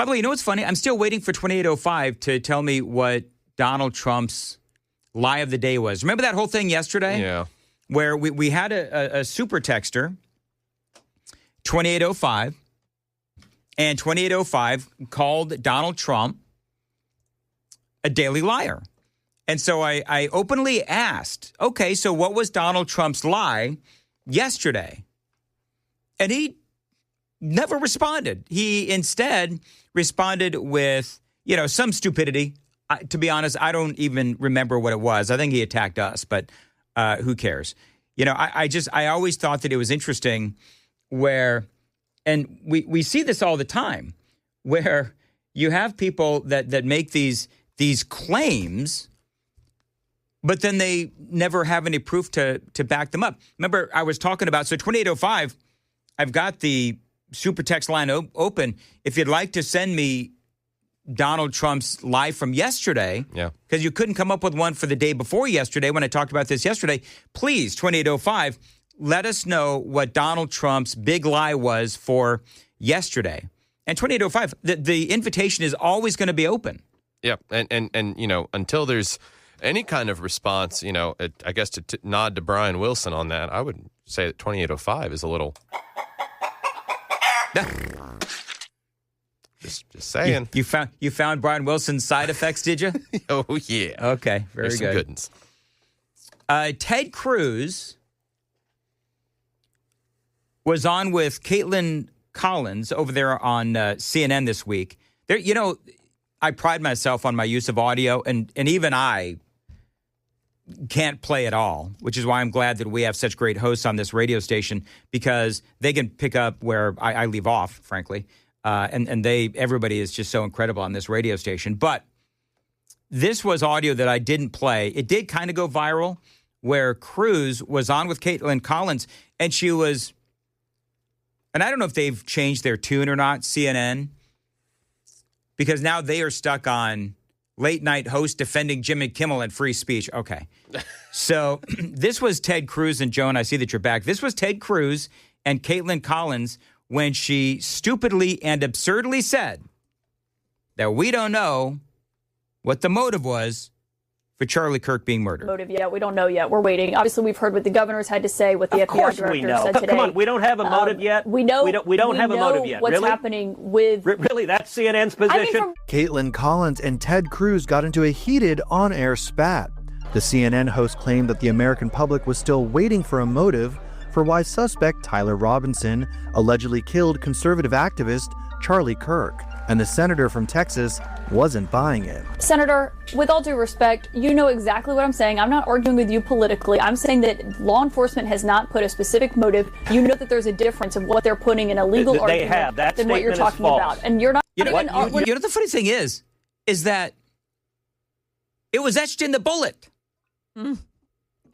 By the way, you know what's funny? I'm still waiting for 2805 to tell me what Donald Trump's lie of the day was. Remember that whole thing yesterday? Yeah. Where we had a super texter, 2805, and 2805 called Donald Trump a daily liar. And so I openly asked, okay, so what was Donald Trump's lie yesterday? And he never responded. He instead responded with, some stupidity. To be honest, I don't even remember what it was. I think he attacked us, but who cares? I always thought that it was interesting where, and we see this all the time, where you have people that make these claims, but then they never have any proof to back them up. Remember, I was talking about, so 2805, I've got the super text line open. If you'd like to send me Donald Trump's lie from yesterday, because you couldn't come up with one for the day before yesterday when I talked about this yesterday, please, 2805, let us know what Donald Trump's big lie was for yesterday. And 2805, the invitation is always going to be open. Yeah, and until there's any kind of response, I guess to nod to Brian Wilson on that, I would say that 2805 is a little... Just saying. You found Brian Wilson's side effects, did you? Oh, yeah. Okay, very There's good. Some good ones. Ted Cruz was on with Caitlin Collins over there on CNN this week. There, I pride myself on my use of audio, and even I can't play it all, which is why I'm glad that we have such great hosts on this radio station, because they can pick up where I leave off, frankly. And everybody is just so incredible on this radio station. But this was audio that I didn't play. It did kind of go viral, where Cruz was on with Caitlin Collins, and she was, and I don't know if they've changed their tune or not, CNN, because now they are stuck on late night host defending Jimmy Kimmel and free speech. Okay. So this was Ted Cruz, and Joan, I see that you're back. This was Ted Cruz and Caitlin Collins when she stupidly and absurdly said that we don't know what the motive was for Charlie Kirk being murdered. Motive yet. We don't know yet. We're waiting. Obviously, we've heard what the governor's had to say, what the FBI director said today. Come on, we don't have a motive yet. We know. We don't have a motive yet. What's really? happening with? Really, that's CNN's position. Caitlin Collins and Ted Cruz got into a heated on-air spat. The CNN host claimed that the American public was still waiting for a motive for why suspect Tyler Robinson allegedly killed conservative activist Charlie Kirk, and the senator from Texas wasn't buying it. Senator, with all due respect, you know exactly what I'm saying. I'm not arguing with you politically. I'm saying that law enforcement has not put a specific motive. You know that there's a difference of what they're putting in a legal argument than what you're talking about. And you're not you know what the funny thing is that it was etched in the bullet.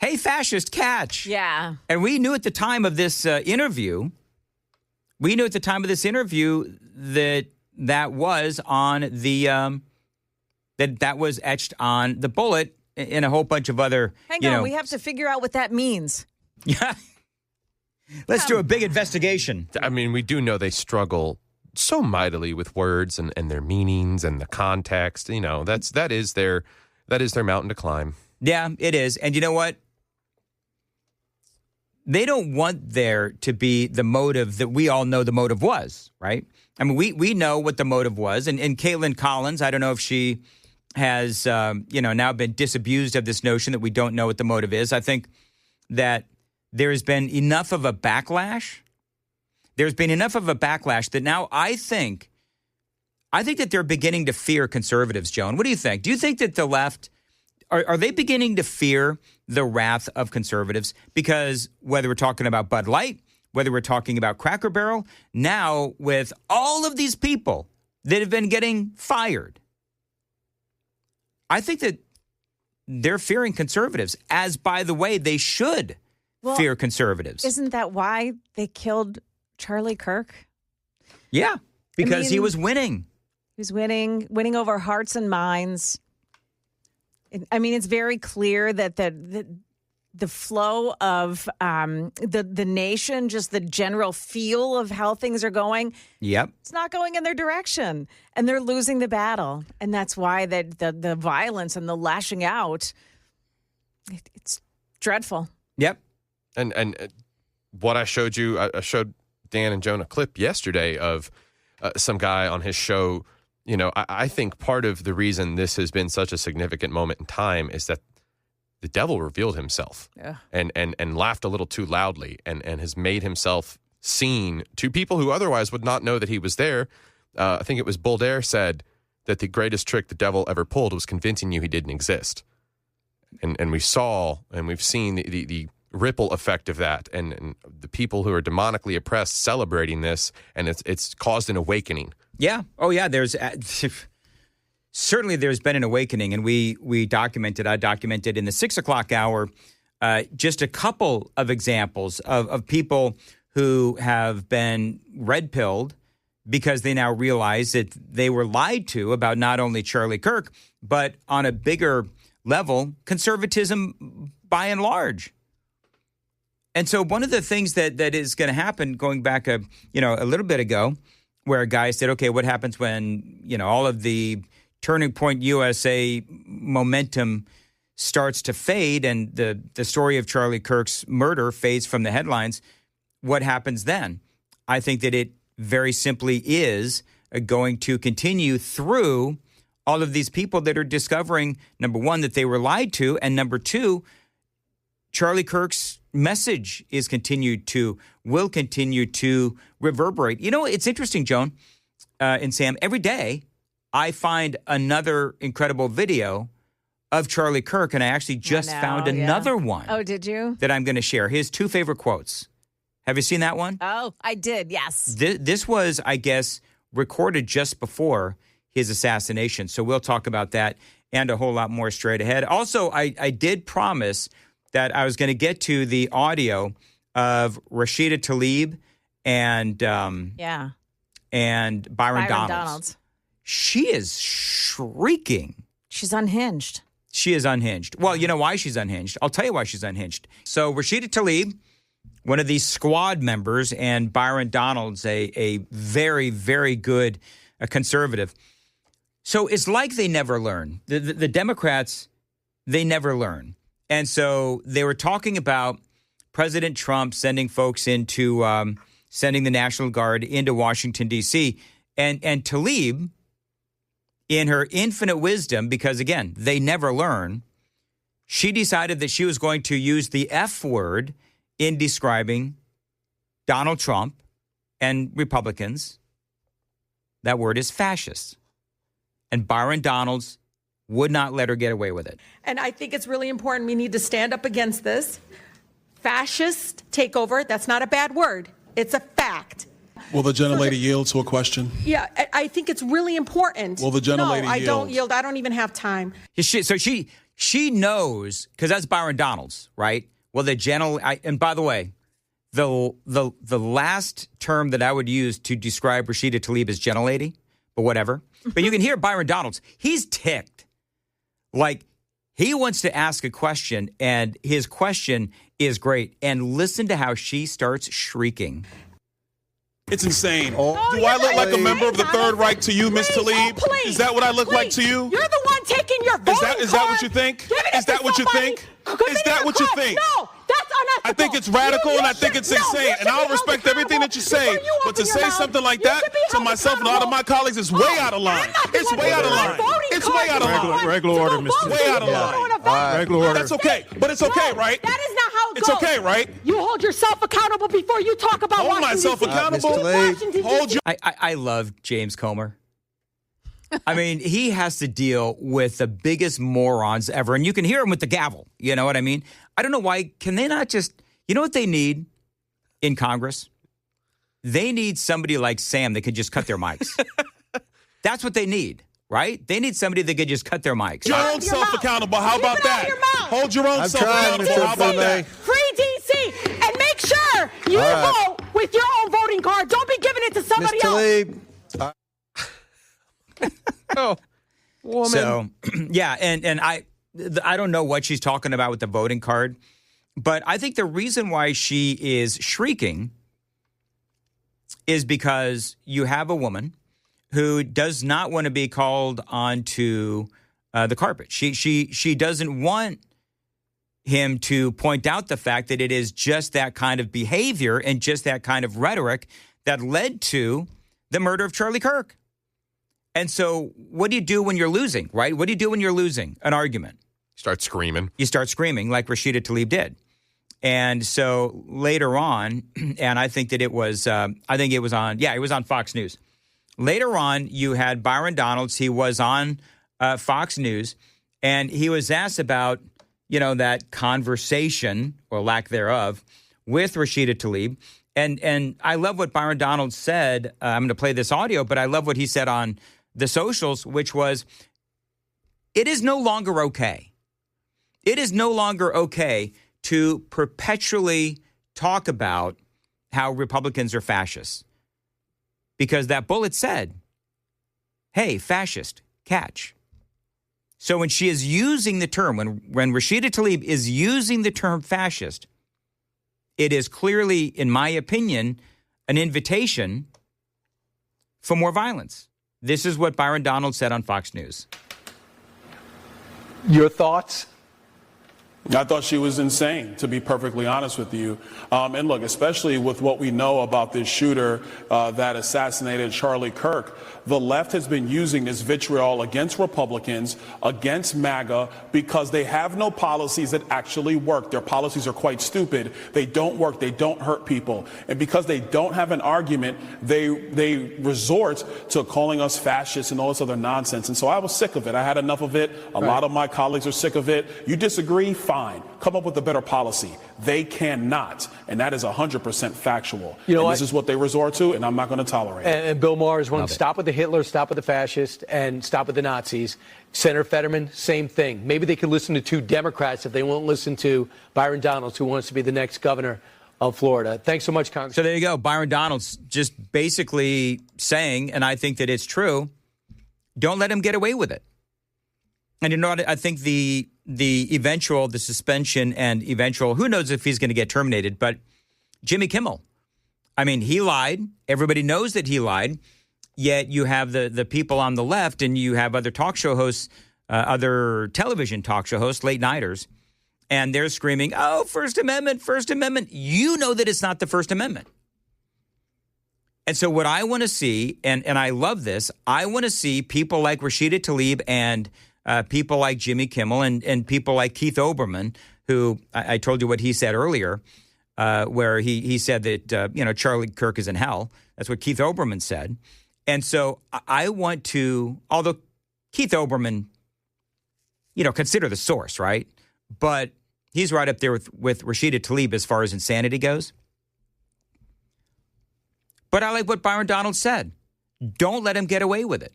Hey, fascist, catch. Yeah. And we knew at the time of this interview, that was on the that was etched on the bullet, and a whole bunch of other. Hang on, we have to figure out what that means. Yeah. Let's do a big investigation. I mean, we do know they struggle so mightily with words and their meanings and the context. That is their mountain to climb. Yeah, it is. And you know what? They don't want there to be the motive that we all know the motive was, right? I mean, we know what the motive was. And Caitlin Collins, I don't know if she has, now been disabused of this notion that we don't know what the motive is. I think that there has been enough of a backlash. There's been enough of a backlash that now I think that they're beginning to fear conservatives, Joan. What do you think? Do you think that the left, are they beginning to fear the wrath of conservatives? Because whether we're talking about Bud Light, whether we're talking about Cracker Barrel, now with all of these people that have been getting fired, I think that they're fearing conservatives, as, by the way, they should fear conservatives. Isn't that why they killed Charlie Kirk? Yeah, because he was winning. He was winning over hearts and minds. I mean, it's very clear that the flow of the nation, just the general feel of how things are going. Yep. It's not going in their direction, and they're losing the battle. And that's why the violence and the lashing out, it's dreadful. Yep. And what I showed you, I showed Dan and Joan a clip yesterday of some guy on his show. I think part of the reason this has been such a significant moment in time is that the devil revealed himself and laughed a little too loudly and has made himself seen to people who otherwise would not know that he was there. I think it was Boulder said that the greatest trick the devil ever pulled was convincing you he didn't exist. And we saw and we've seen the ripple effect of that and the people who are demonically oppressed celebrating this, and it's caused an awakening. Yeah. Oh, yeah. Certainly there's been an awakening, and I documented in the 6 o'clock hour just a couple of examples of people who have been red-pilled because they now realize that they were lied to about not only Charlie Kirk, but on a bigger level, conservatism by and large. And so one of the things that is going to happen, going back a little bit ago, where a guy said, okay, what happens when, all of the Turning Point USA momentum starts to fade and the story of Charlie Kirk's murder fades from the headlines? What happens then? I think that it very simply is going to continue through all of these people that are discovering, number one, that they were lied to, and number two, Charlie Kirk's message will continue to reverberate. It's interesting, Joan and Sam. Every day I find another incredible video of Charlie Kirk, and I actually just found another one. Oh, did you? That I'm going to share. His 2 favorite quotes. Have you seen that one? Oh, I did, yes. This was, I guess, recorded just before his assassination. So we'll talk about that and a whole lot more straight ahead. Also, I did promise that I was going to get to the audio of Rashida Tlaib and Byron Donalds. She is shrieking. She's unhinged. She is unhinged. Well, you know why she's unhinged? I'll tell you why she's unhinged. So Rashida Tlaib, one of these squad members, and Byron Donalds, a very, very good conservative. So it's like they never learn. The Democrats, they never learn. And so they were talking about President Trump sending folks into, sending the National Guard into Washington, D.C. And Tlaib, in her infinite wisdom, because, again, they never learn, she decided that she was going to use the F word in describing Donald Trump and Republicans. That word is fascist. And Byron Donalds would not let her get away with it. And I think it's really important. We need to stand up against this. Fascist takeover, that's not a bad word. It's a fact. Will the gentlelady yield to a question? Yeah, I think it's really important. Will the gentlelady yield? No, I don't yield. I don't even have time. So she knows, because that's Byron Donalds, right? Well, and by the way, the last term that I would use to describe Rashida Tlaib is gentlelady, but whatever. But you can hear Byron Donalds. He's ticked. Like, he wants to ask a question, and his question is great. And listen to how she starts shrieking. It's insane. Do I look like a member of the Third Reich to you, Miss Tlaib? Is that what I look like to you? You're the one taking your voting card. Is that what you think? Is that what you think? Is that what you think? No, that's unethical. I think it's radical and I think it's insane. And I'll respect everything that you say. But to say something like that to myself and a lot of my colleagues is way out of line. It's way out of line. It's way out of line. Regular order, Mr. Way out of line. Regular order. That's okay. But it's okay, right? That is not how it goes. It's okay, right? You hold yourself accountable before you talk about Hold myself accountable. Hold you. I love James Comer. I mean, he has to deal with the biggest morons ever, and you can hear him with the gavel. You know what I mean? I don't know why. Can they not just, you know what they need in Congress? They need somebody like Sam that could just cut their mics. That's what they need, right? They need somebody that could just cut their mics. Your own self accountable. How about that? Hold your own self accountable. How about that? Free DC and make sure you vote with your own voting card. Don't be giving it to somebody else. Oh, woman. So, yeah, and I don't know what she's talking about with the voting card, But I think the reason why she is shrieking is because you have a woman who does not want to be called onto the carpet. She doesn't want him to point out the fact that it is just that kind of behavior and just that kind of rhetoric that led to the murder of Charlie Kirk. And so what do you do when you're losing, right? What do you do when you're losing an argument? Start screaming. You start screaming like Rashida Tlaib did. And so later on, and I think that it was on Fox News. Later on, you had Byron Donalds. He was on Fox News, and he was asked about, that conversation or lack thereof with Rashida Tlaib. And I love what Byron Donalds said. I'm going to play this audio, but I love what he said on the socials, which was, it is no longer okay. It is no longer okay to perpetually talk about how Republicans are fascists. Because that bullet said, hey, fascist, catch. So when she is using the term, when Rashida Tlaib is using the term fascist, it is clearly, in my opinion, an invitation for more violence. This is what Byron Donalds said on Fox News. Your thoughts? I thought she was insane, to be perfectly honest with you. And look, especially with what we know about this shooter that assassinated Charlie Kirk, the left has been using this vitriol against Republicans, against MAGA, because they have no policies that actually work. Their policies are quite stupid. They don't work. They don't hurt people. And because they don't have an argument, they resort to calling us fascists and all this other nonsense. And so I was sick of it. I had enough of it. A lot of my colleagues are sick of it. You disagree? Fine. Come up with a better policy. They cannot. And that is 100% factual. This is what they resort to, and I'm not going to tolerate it. And Bill Maher is one to stop with the Hitler, stop with the fascists, and stop with the Nazis. Senator Fetterman, same thing. Maybe they could listen to two Democrats if they won't listen to Byron Donalds, who wants to be the next governor of Florida. Thanks so much, Congressman. So there you go. Byron Donalds just basically saying, and I think that it's true, don't let him get away with it. And I think the suspension and eventual, who knows if he's going to get terminated, but Jimmy Kimmel, I mean, he lied. Everybody knows that he lied. Yet you have the people on the left and you have other talk show hosts, other television talk show hosts, late nighters, and they're screaming, oh, First Amendment, First Amendment. You know that it's not the First Amendment. And so what I want to see, and I love this, I want to see people like Rashida Tlaib and people like Jimmy Kimmel and people like Keith Olbermann, who I told you what he said earlier, where he said that, Charlie Kirk is in hell. That's what Keith Olbermann said. And so I want to, although Keith Olbermann, consider the source, right? But he's right up there with Rashida Tlaib as far as insanity goes. But I like what Byron Donalds said. Don't let him get away with it.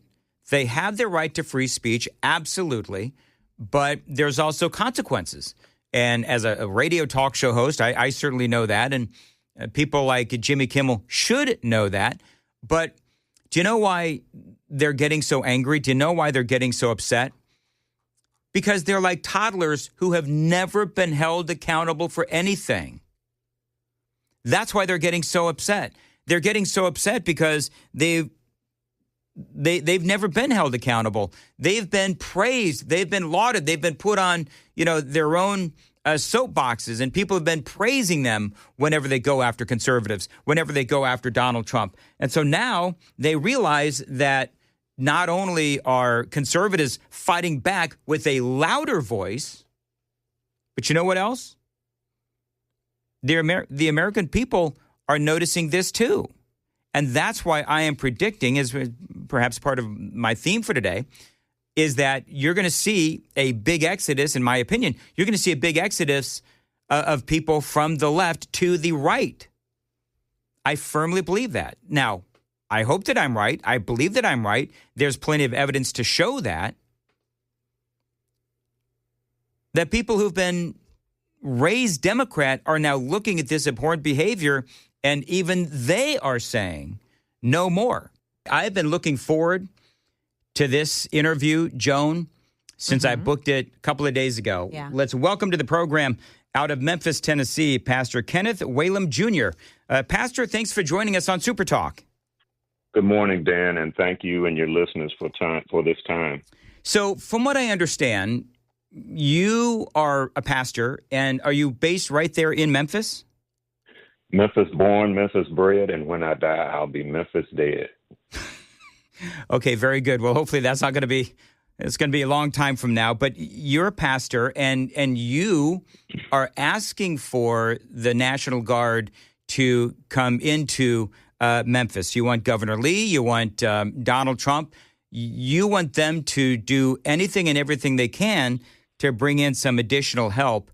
They have their right to free speech, absolutely, but there's also consequences. And as a radio talk show host, I certainly know that, and people like Jimmy Kimmel should know that. But do you know why they're getting so angry? Do you know why they're getting so upset? Because they're like toddlers who have never been held accountable for anything. That's why they're getting so upset. They're getting so upset because they've never been held accountable. They've been praised. They've been lauded. They've been put on, their own soapboxes, and people have been praising them whenever they go after conservatives, whenever they go after Donald Trump. And so now they realize that not only are conservatives fighting back with a louder voice, but you know what else? The American people are noticing this too. And that's why I am predicting, as perhaps part of my theme for today, is that you're going to see a big exodus, in my opinion. You're going to see a big exodus of people from the left to the right. I firmly believe that. Now, I hope that I'm right. I believe that I'm right. There's plenty of evidence to show that people who've been raised Democrat are now looking at this abhorrent behavior, and even they are saying no more. I've been looking forward to this interview, Joan, since I booked it a couple of days ago. Yeah. Let's welcome to the program out of Memphis, Tennessee, Pastor Kenneth Whalum Jr. Pastor, thanks for joining us on Super Talk. Good morning, Dan, and thank you and your listeners for this time. So, from what I understand, you are a pastor, and are you based right there in Memphis? Memphis born, Memphis bred, and when I die, I'll be Memphis dead. Okay, very good. Well, hopefully that's not going to be, it's going to be a long time from now. But you're a pastor, and you are asking for the National Guard to come into Memphis. You want Governor Lee, you want Donald Trump. You want them to do anything and everything they can to bring in some additional help.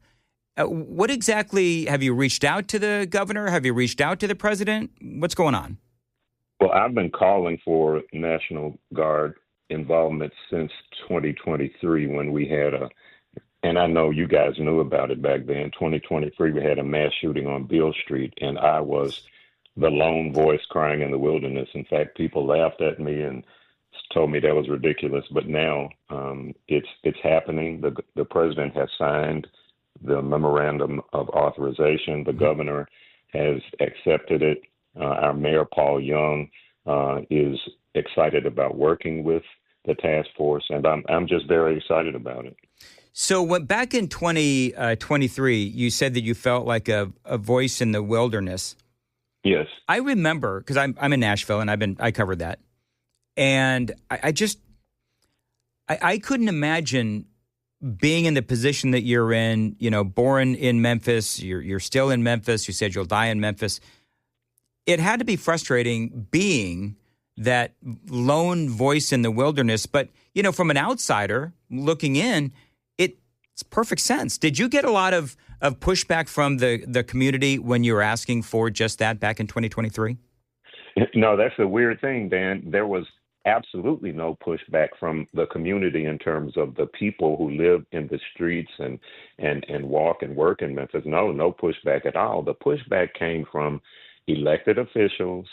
What exactly, have you reached out to the governor? Have you reached out to the president? What's going on? Well, I've been calling for National Guard involvement since 2023 when we had and I know you guys knew about it back then, 2023, we had a mass shooting on Beale Street, and I was the lone voice crying in the wilderness. In fact, people laughed at me and told me that was ridiculous, but now it's happening. The president has signed the memorandum of authorization. The governor has accepted it. Our mayor, Paul Young, is excited about working with the task force, and I'm just very excited about it. So back in 2023, you said that you felt like a voice in the wilderness. Yes. I remember, because I'm in Nashville, and I covered that. And I couldn't imagine being in the position that you're in, born in Memphis, you're still in Memphis, you said you'll die in Memphis. It had to be frustrating being that lone voice in the wilderness. But, from an outsider looking in, it's perfect sense. Did you get a lot of pushback from the community when you were asking for just that back in 2023? No, that's a weird thing, Dan. There was absolutely no pushback from the community in terms of the people who live in the streets and walk and work in Memphis. No pushback at all. The pushback came from elected officials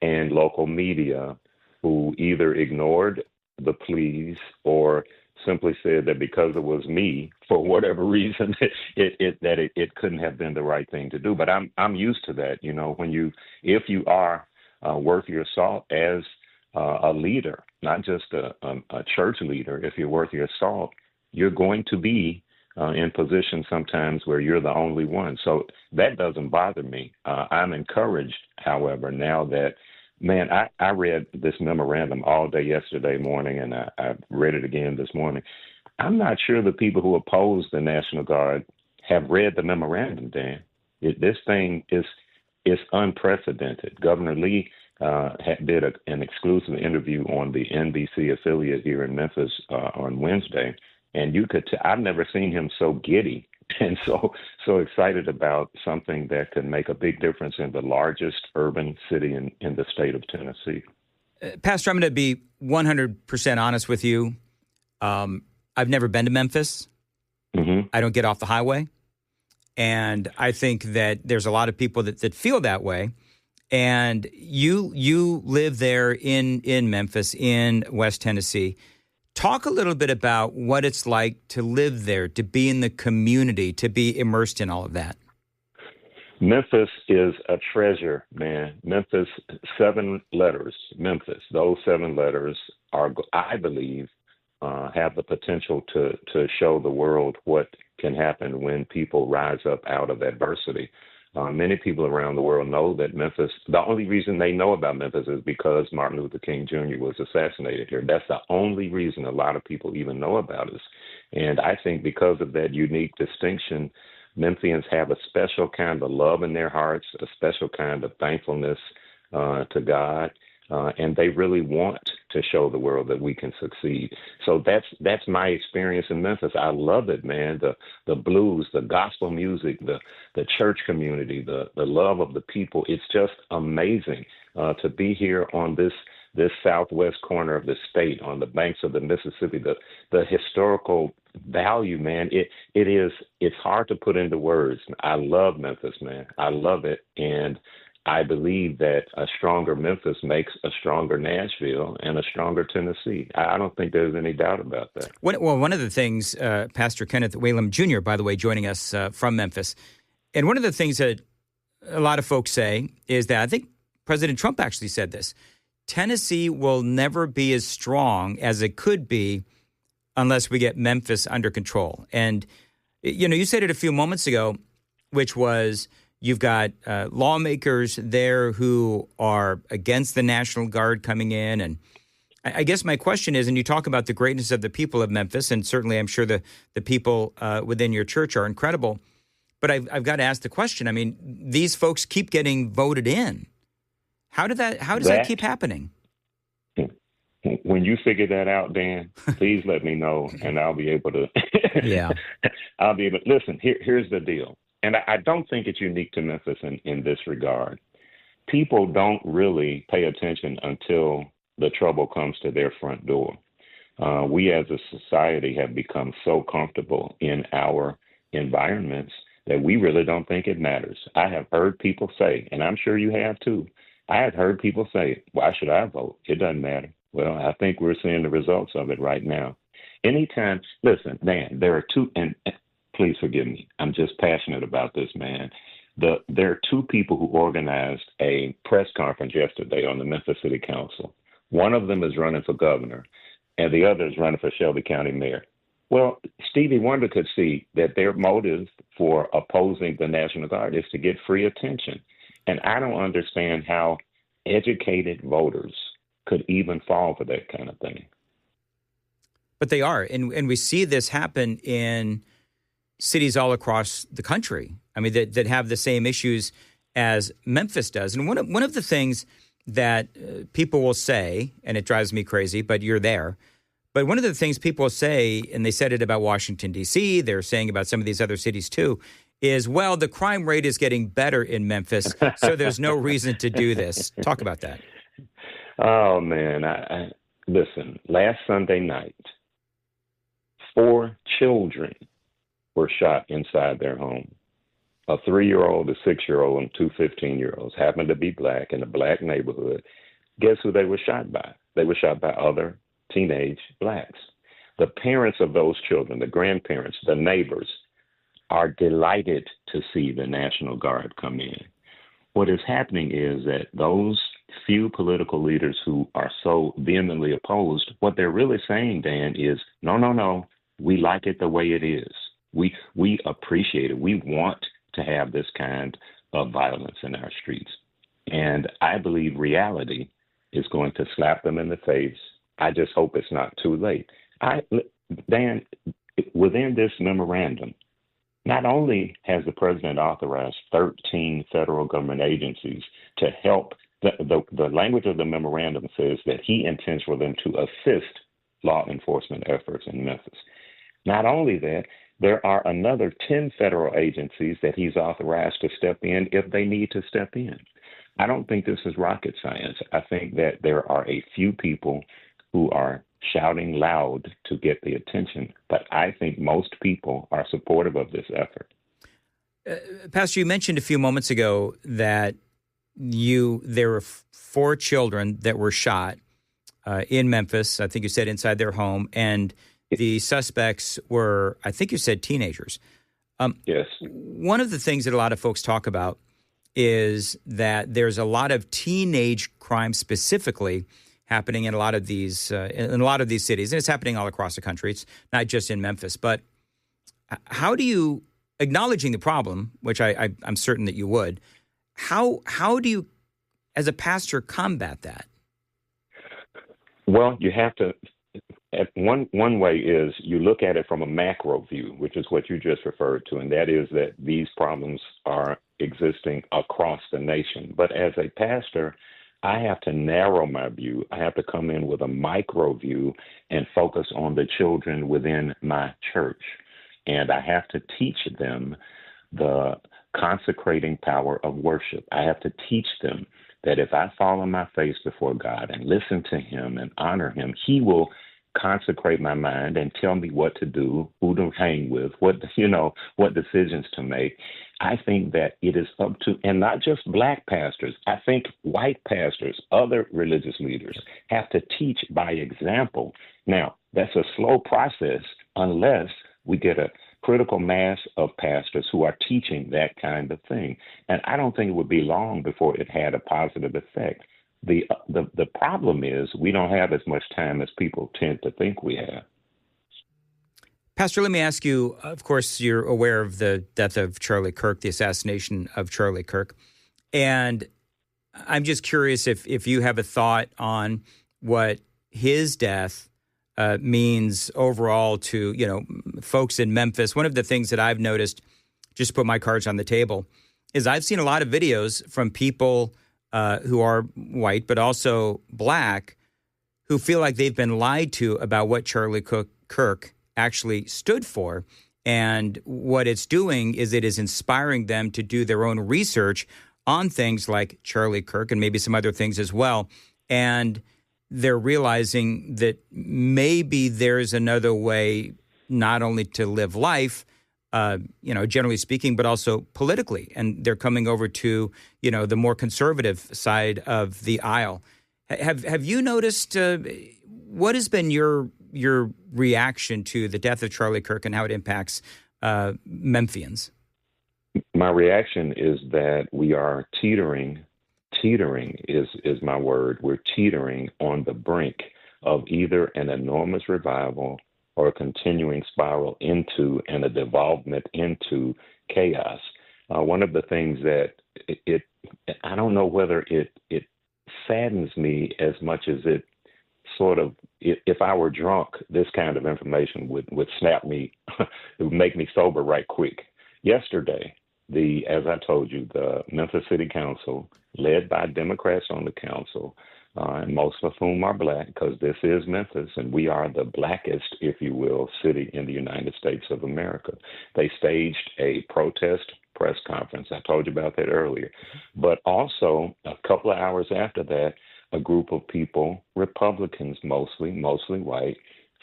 and local media who either ignored the pleas or simply said that because it was me, for whatever reason, it couldn't have been the right thing to do. But I'm used to that. If you are worth your salt as a leader, not just a church leader, if you're worth your salt, you're going to be in positions sometimes where you're the only one. So that doesn't bother me. I'm encouraged, however, now that, man, I read this memorandum all day yesterday morning, and I read it again this morning. I'm not sure the people who oppose the National Guard have read the memorandum, Dan. This thing is unprecedented. Governor Lee did an exclusive interview on the NBC affiliate here in Memphis on Wednesday, and I've never seen him so giddy and so excited about something that could make a big difference in the largest urban city in the state of Tennessee. Pastor, I'm going to be 100% honest with you. I've never been to Memphis. Mm-hmm. I don't get off the highway. And I think that there's a lot of people that feel that way. And you live there in Memphis, in West Tennessee. Talk a little bit about what it's like to live there, to be in the community, to be immersed in all of that. Memphis is a treasure, man. Memphis, 7 letters, Memphis. Those 7 letters are, I believe, have the potential to show the world what can happen when people rise up out of adversity. Many people around the world know that Memphis, the only reason they know about Memphis is because Martin Luther King Jr. was assassinated here. That's the only reason a lot of people even know about us. And I think because of that unique distinction, Memphians have a special kind of love in their hearts, a special kind of thankfulness to God. And they really want to show the world that we can succeed. So that's my experience in Memphis. I love it, man. The blues, the gospel music, the church community, the love of the people. It's just amazing to be here on this southwest corner of the state, on the banks of the Mississippi. The historical value, man. It's hard to put into words. I love Memphis, man. I love it, and I believe that a stronger Memphis makes a stronger Nashville and a stronger Tennessee. I don't think there's any doubt about that. One of the things, Pastor Kenneth Whalum Jr., by the way, joining us from Memphis, and one of the things that a lot of folks say is that I think President Trump actually said this: Tennessee will never be as strong as it could be unless we get Memphis under control. And, you said it a few moments ago, which was you've got lawmakers there who are against the National Guard coming in. And I guess my question is, and you talk about the greatness of the people of Memphis, and certainly I'm sure the people within your church are incredible. But I've got to ask the question. I mean, these folks keep getting voted in. How does that keep happening? When you figure that out, Dan, please let me know, and I'll be able to. Yeah, I'll be able. Listen, here's the deal, and I don't think it's unique to Memphis in this regard. People don't really pay attention until the trouble comes to their front door. We as a society have become so comfortable in our environments that we really don't think it matters. I have heard people say, and I'm sure you have too, I have heard people say, why should I vote? It doesn't matter. Well, I think we're seeing the results of it right now. Anytime, listen, Dan, there are two, and please forgive me, I'm just passionate about this, man. There are two people who organized a press conference yesterday on the Memphis City Council. One of them is running for governor, and the other is running for Shelby County mayor. Well, Stevie Wonder could see that their motive for opposing the National Guard is to get free attention. And I don't understand how educated voters could even fall for that kind of thing. But they are. And we see this happen in cities all across the country. I mean, that have the same issues as Memphis does. And one of the things that people will say, and it drives me crazy, but you're there, but one of the things people say, and they said it about Washington, D.C., they're saying about some of these other cities too, is, well, the crime rate is getting better in Memphis, so there's no reason to do this. Talk about that. Oh, man. I listen, last Sunday night, 4 children were shot inside their home. A 3-year-old, a 6-year-old, and 2 15-year-olds happened to be black in a black neighborhood. Guess who they were shot by? They were shot by other teenage blacks. The parents of those children, the grandparents, the neighbors, are delighted to see the National Guard come in. What is happening is that those few political leaders who are so vehemently opposed, what they're really saying, Dan, is, no, we like it the way it is. We appreciate it. We want to have this kind of violence in our streets. And I believe reality is going to slap them in the face. I just hope it's not too late. Dan, within this memorandum, not only has the president authorized 13 federal government agencies to help, the language of the memorandum says that he intends for them to assist law enforcement efforts in Memphis. Not only that, there are another 10 federal agencies that he's authorized to step in if they need to step in. I don't think this is rocket science. I think that there are a few people who are shouting loud to get the attention, but I think most people are supportive of this effort. Pastor, you mentioned a few moments ago that there were 4 children that were shot in Memphis. I think you said inside their home, and the suspects were, I think you said, teenagers. Yes. One of the things that a lot of folks talk about is that there's a lot of teenage crime specifically happening in a lot of these cities, and it's happening all across the country. It's not just in Memphis. But how do you, acknowledging the problem, which I'm certain that you would, how do you, as a pastor, combat that? Well, you have to. One way is you look at it from a macro view, which is what you just referred to, and that is that these problems are existing across the nation. But as a pastor, I have to narrow my view. I have to come in with a micro view and focus on the children within my church. And I have to teach them the consecrating power of worship. I have to teach them that if I fall on my face before God and listen to him and honor him, he will consecrate my mind and tell me what to do, who to hang with, what decisions to make. I think that it is up to, and not just black pastors, I think white pastors, other religious leaders have to teach by example. Now, that's a slow process unless we get a critical mass of pastors who are teaching that kind of thing. And I don't think it would be long before it had a positive effect. The problem is we don't have as much time as people tend to think we have. Pastor, let me ask you, of course, you're aware of the death of Charlie Kirk, the assassination of Charlie Kirk. And I'm just curious if you have a thought on what his death means overall to, folks in Memphis. One of the things that I've noticed, just to put my cards on the table, is I've seen a lot of videos from people who are white, but also black, who feel like they've been lied to about what Charlie Kirk actually stood for. And what it's doing is it is inspiring them to do their own research on things like Charlie Kirk and maybe some other things as well. And they're realizing that maybe there's another way not only to live life, generally speaking, but also politically. And they're coming over to, the more conservative side of the aisle. Have you noticed what has been your reaction to the death of Charlie Kirk and how it impacts Memphians? My reaction is that we are teetering. Teetering is my word. We're teetering on the brink of either an enormous revival or a continuing spiral into and a devolvement into chaos. One of the things that I don't know whether it saddens me as much as it sort of, if I were drunk, this kind of information would snap me, it would make me sober right quick. Yesterday, as I told you, the Memphis City Council, led by Democrats on the council, and most of whom are black, because this is Memphis, and we are the blackest, if you will, city in the United States of America. They staged a protest press conference. I told you about that earlier. But also, a couple of hours after that, a group of people, Republicans mostly white,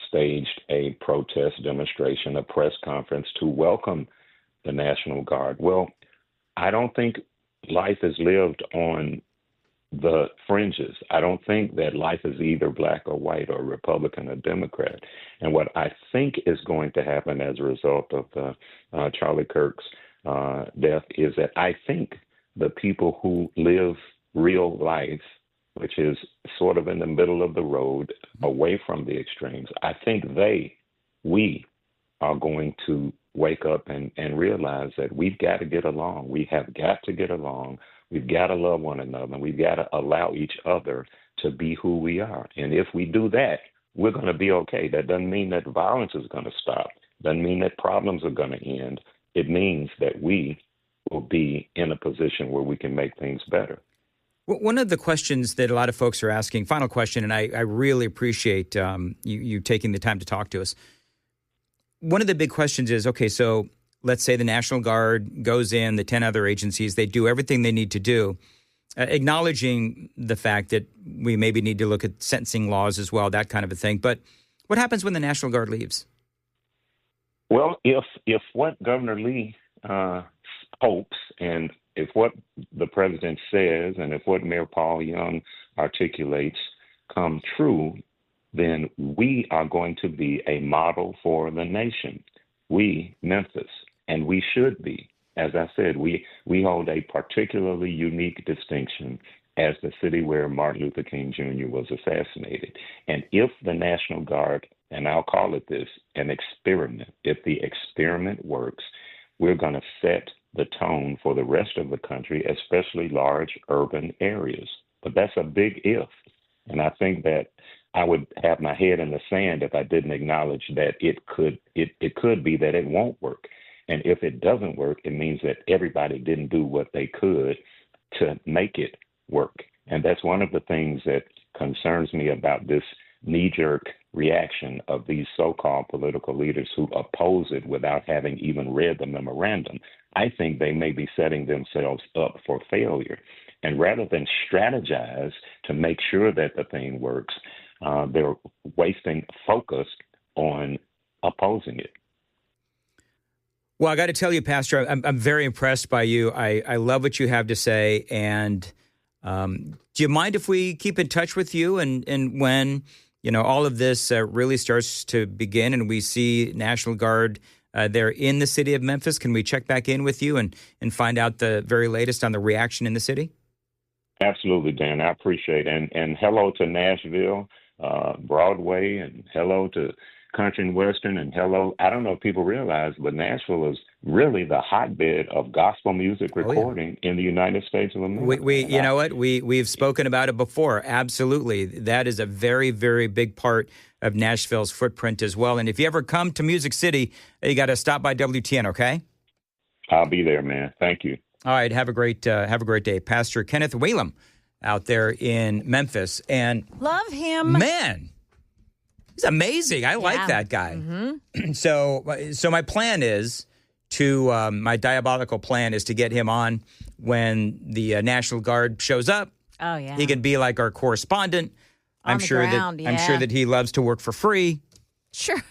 staged a protest demonstration, a press conference to welcome the National Guard. Well, I don't think life is lived on the fringes. I don't think that life is either black or white or Republican or Democrat. And what I think is going to happen as a result of the Charlie Kirk's death is that I think the people who live real life, which is sort of in the middle of the road, away from the extremes, I think we are going to wake up and realize that we've got to get along. We have got to get along. We've got to love one another. And we've got to allow each other to be who we are. And if we do that, we're going to be okay. That doesn't mean that violence is going to stop. Doesn't mean that problems are going to end. It means that we will be in a position where we can make things better. One of the questions that a lot of folks are asking, final question, and I really appreciate you taking the time to talk to us. One of the big questions is, okay, so let's say the National Guard goes in, the 10 other agencies, they do everything they need to do, acknowledging the fact that we maybe need to look at sentencing laws as well, that kind of a thing. But what happens when the National Guard leaves? Well, if what Governor Lee hopes and if what the president says and if what Mayor Paul Young articulates come true, then we are going to be a model for the nation. We, Memphis, and we should be. As I said, we hold a particularly unique distinction as the city where Martin Luther King Jr. was assassinated. And if the National Guard, and I'll call it this, an experiment, if the experiment works, we're going to set the tone for the rest of the country, especially large urban areas. But that's a big if. And I think that I would have my head in the sand if I didn't acknowledge that it could be that it won't work. And if it doesn't work, it means that everybody didn't do what they could to make it work. And that's one of the things that concerns me about this knee-jerk reaction of these so-called political leaders who oppose it without having even read the memorandum. I think they may be setting themselves up for failure. And rather than strategize to make sure that the thing works, they're wasting focus on opposing it. Well, I got to tell you, Pastor, I'm very impressed by you. I love what you have to say. And do you mind if we keep in touch with you? And when, all of this really starts to begin and we see National Guard there in the city of Memphis, can we check back in with you and find out the very latest on the reaction in the city? Absolutely, Dan. I appreciate it. And hello to Nashville, Broadway, and hello to country and western, and hello. I don't know if people realize, but Nashville is really the hotbed of gospel music recording in the United States of America. We've spoken about it before. Absolutely. That is a very, very big part of Nashville's footprint as well. And if you ever come to Music City, you got to stop by WTN, okay? I'll be there, man. Thank you. All right. Have a great day. Pastor Kenneth Whalum out there in Memphis. And love him. Man, he's amazing. I like that guy. Mm-hmm. So my plan is my diabolical plan is to get him on when the National Guard shows up. Oh, yeah. He can be like our correspondent. I'm sure that he loves to work for free. Sure.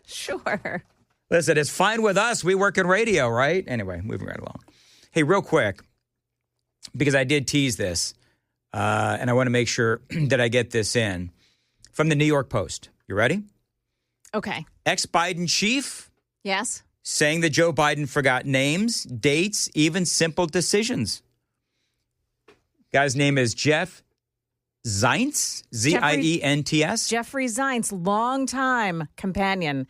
Sure. Listen, it's fine with us. We work in radio, right? Anyway, moving right along. Hey, real quick, because I did tease this, and I want to make sure that I get this in. From the New York Post. You ready? Okay. Ex-Biden chief. Yes. Saying that Joe Biden forgot names, dates, even simple decisions. Guy's name is Jeff Zients, Zients. Jeffrey Zients, longtime companion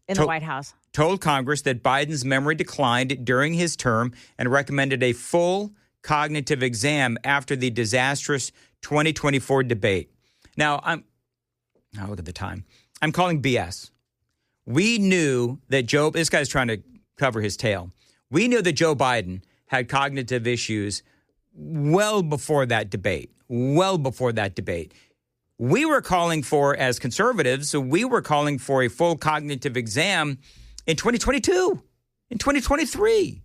in the White House. Told Congress that Biden's memory declined during his term and recommended a full cognitive exam after the disastrous 2024 debate. Now, look at the time. I'm calling BS. We knew that this guy's trying to cover his tail. We knew that Joe Biden had cognitive issues well before that debate. We were calling for, as conservatives, we were calling for a full cognitive exam in 2022, in 2023.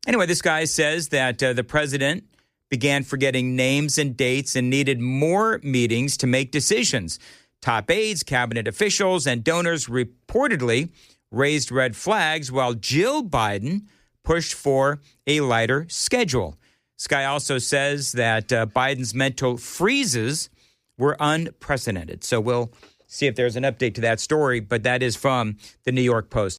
Anyway, this guy says that the president began forgetting names and dates and needed more meetings to make decisions. Top aides, cabinet officials, and donors reportedly raised red flags while Jill Biden pushed for a lighter schedule. This guy also says that Biden's mental freezes were unprecedented. So we'll see if there's an update to that story, but that is from the New York Post.